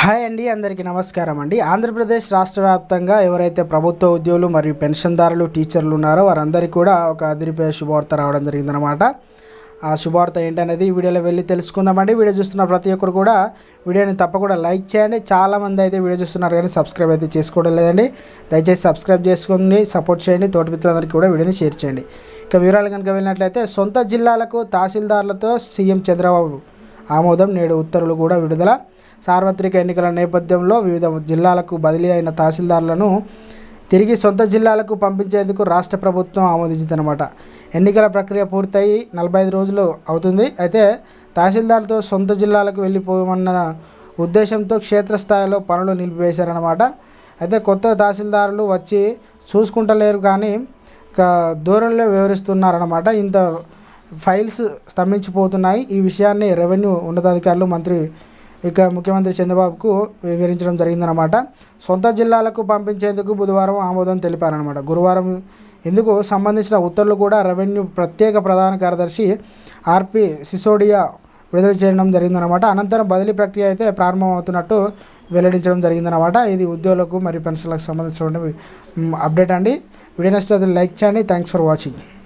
Hi అండి, అందరికీ నమస్కారం అండి. ఆంధ్రప్రదేశ్ రాష్ట్ర వ్యాప్తంగా ఎవరైతే ప్రభుత్వ ఉద్యోగులు మరియు పెన్షన్దారులు, టీచర్లు ఉన్నారో వారందరికీ కూడా ఒక అదిరిపోయే శుభవార్త రావడం జరిగిందనమాట. ఆ శుభవార్త ఏంటనేది ఈ వీడియోలో వెళ్ళి తెలుసుకుందామండి. వీడియో చూస్తున్న ప్రతి ఒక్కరు కూడా వీడియోని తప్పకుండా లైక్ చేయండి. చాలామంది అయితే వీడియో చూస్తున్నారు కానీ సబ్స్క్రైబ్ అయితే చేసుకోవడం లేదండి. దయచేసి సబ్స్క్రైబ్ చేసుకోండి, సపోర్ట్ చేయండి. తోటి మిత్రులందరికీ కూడా వీడియోని షేర్ చేయండి. ఇక వివరాలు కనుక వెళ్ళినట్లయితే, సొంత జిల్లాలకు తహసీల్దార్లతో సీఎం చంద్రబాబు ఆమోదం, నేడు ఉత్తర్వులు కూడా విడుదల. సార్వత్రిక ఎన్నికల నేపథ్యంలో వివిధ జిల్లాలకు బదిలీ అయిన తహసీల్దార్లను తిరిగి సొంత జిల్లాలకు పంపించేందుకు రాష్ట్ర ప్రభుత్వం ఆమోదించిందనమాట. ఎన్నికల ప్రక్రియ పూర్తయి 45 రోజులు అవుతుంది. అయితే తహసీల్దార్తో సొంత జిల్లాలకు వెళ్ళిపోమన్న ఉద్దేశంతో క్షేత్రస్థాయిలో పనులు నిలిపివేశారనమాట. అయితే కొత్త తహసీల్దారులు వచ్చి చూసుకుంటలేరు కానీ దూరంలో వివరిస్తున్నారనమాట. ఇంత ఫైల్స్ స్తంభించిపోతున్నాయి. ఈ విషయాన్ని రెవెన్యూ ఉన్నతాధికారులు ముఖ్యమంత్రి చంద్రబాబుకు వివరించడం జరిగిందనమాట. సొంత జిల్లాలకు పంపించేందుకు బుధవారం ఆమోదం తెలిపారనమాట. గురువారం ఇందుకు సంబంధించిన ఉత్తర్వులు కూడా రెవెన్యూ ప్రత్యేక ప్రధాన కార్యదర్శి ఆర్పి సిసోడియా విడుదల చేయడం జరిగిందనమాట. అనంతరం బదిలీ ప్రక్రియ అయితే ప్రారంభమవుతున్నట్టు వెల్లడించడం జరిగిందనమాట. ఇది ఉద్యోగులకు మరియు పెన్షన్లకు సంబంధించిన అప్డేట్ అండి. వీడియో నచ్చితే లైక్ చేయండి. Thanks for watching.